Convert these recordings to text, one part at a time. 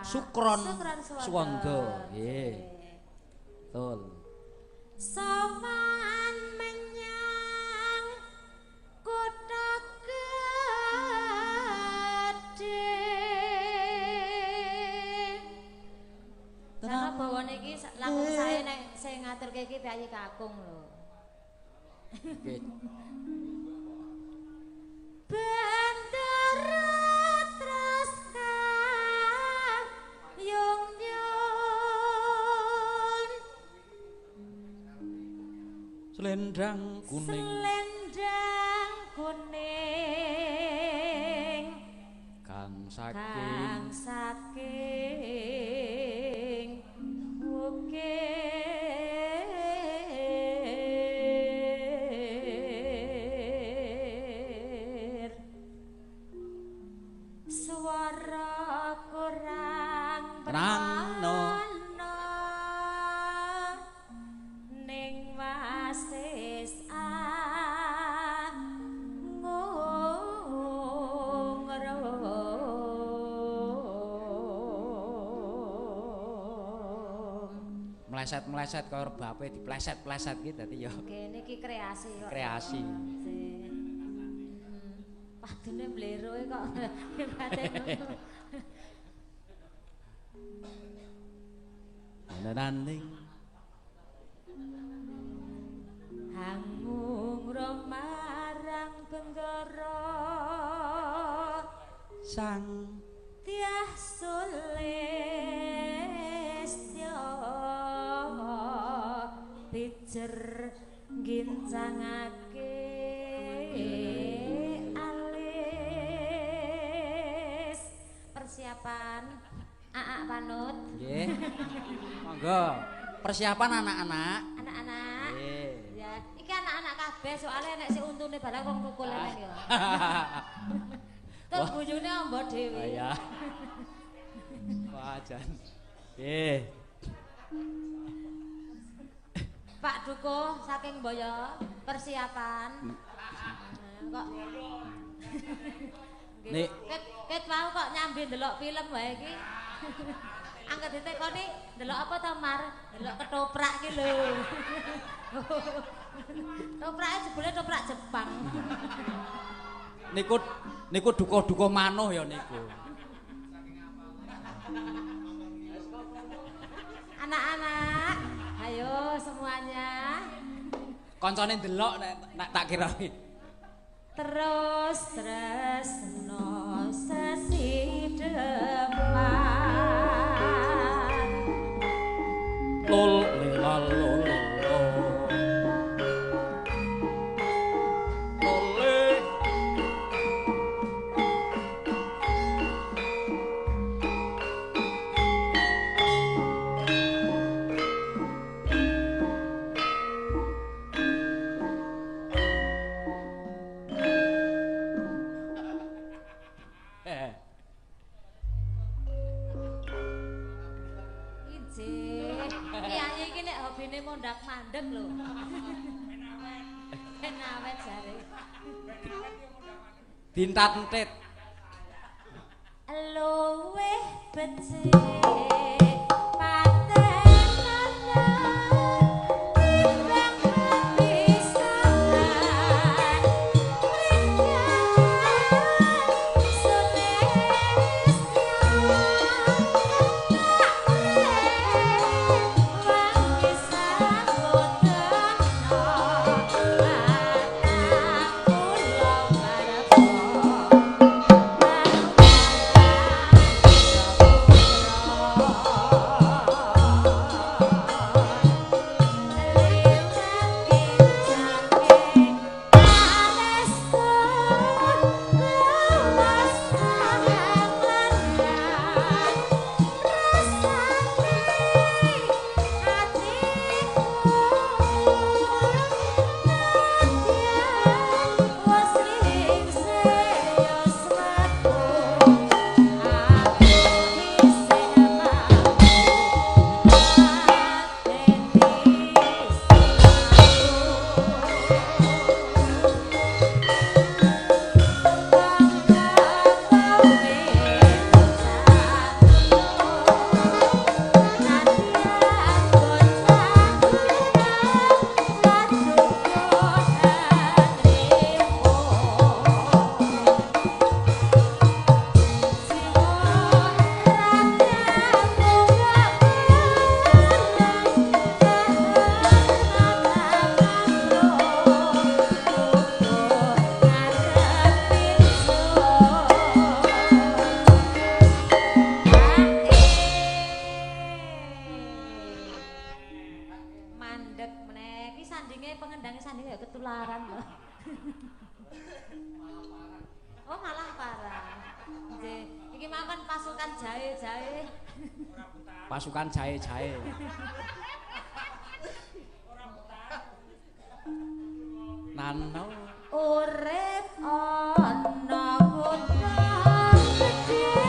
Sukron Suwangga nggih. Betul. Sowan menyang kutha gedhe. Tenan bawane iki langkung sae nek sing ngaturke iki Piyayi Kakung lho. Nggih. Bendera Selendang kuning. Selendang kuning. Kang saking ukir. Suara kurang Rano. Meleset-meleset kaya rebape dipleset-pleset gitu dadi ya. Oke, niki kreasi kok. Kreasi. Padune bleroe kok hebaten. Nanding Hangung romarang benggara sang Tiah Sulistya pijer gincangake alis persiapan Aak Panut nggih. Monggo persiapan anak-anak. Anak-anak. Nggih. Ya, iki anak-anak kabeh soalnya nek sik untune barang wong kukul men ya. Terus bojone amba dhewe. Iya. Wajan. Nggih. Pak Dukuh saking Boyo persiapan. Kok Nek ket mau kok nyambi ndelok film wae iki. Angkat ditekoni ndelok apa to Mar? Ndelok ketoprak iki lho. Toprake jebule toprak Jepang. Niku duka-duka manuh ya niku. Anak-anak, ayo semuanya. Koncone ndelok nek tak kira. Terus tresno sesi depan. Lol lelal lol. Mondak mandek lho. Penawet jare. Dintat-entit. Luweh becik sandinge pengendangnya sandinge ya ketularan lho. Oh malah parah. Nggih, iki mangkon pasukan jahe-jahe. Pasukan jahe-jahe. Nano Urip ana kutha gedhe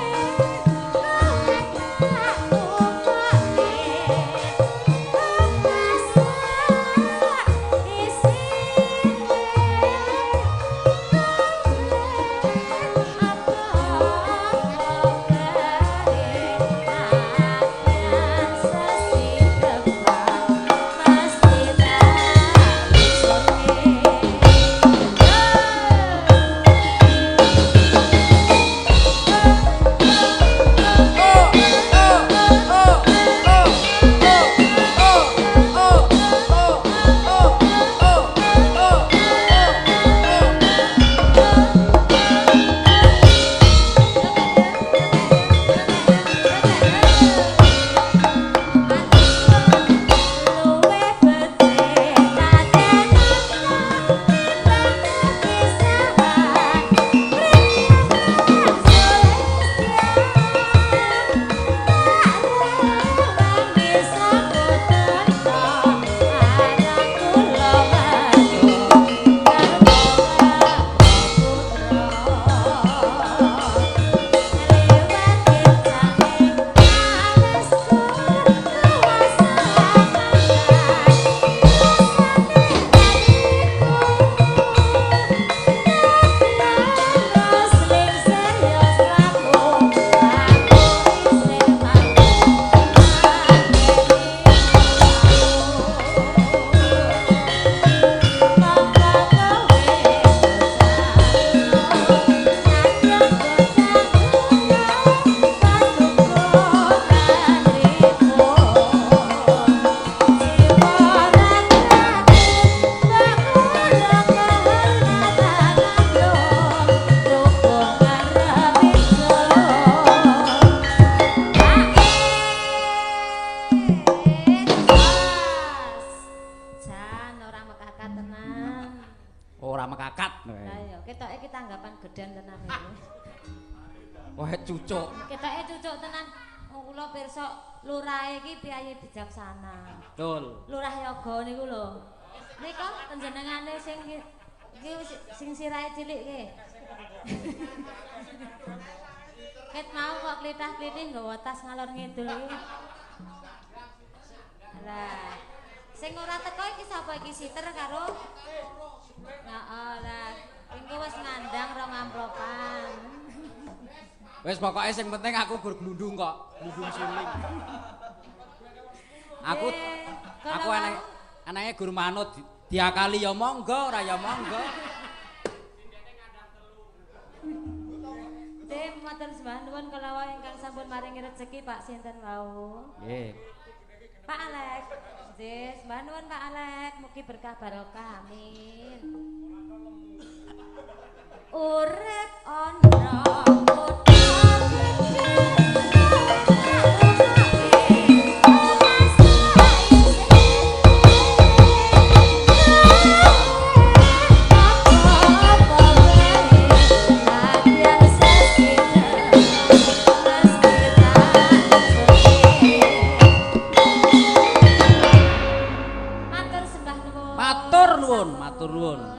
ora mekakat. Lah ya, ketoke iki tanggapan gedhen tenan iki. Wah, cucuk. Ketoke cucuk tenan. Kula pirsa lurahe iki piyayi bijaksana. Betul. Lurah Yoga niku lho. Nika panjenengane sing iki sing sirahe cilik iki. Ket mau kok klithah-klithih nggawa tas ngalor ngidul iki. Lah, sing ora teko iki sapa iki siter karo Heeh lah. Engko wis ngandang rong amplopan. Wis pokoke sing penting aku gur glundung kok, glundung suling. Aku anake gur manut diakali ya monggo, ora ya monggo. Tim matur sembah nuwun kala ingkang sampun maringi rezeki Pak sinten wau. Nggih. Pak Alek. Nggih, sembah nuwun Pak Alek, mugi berkah barokah. Amin. Urip ana matur nuwun.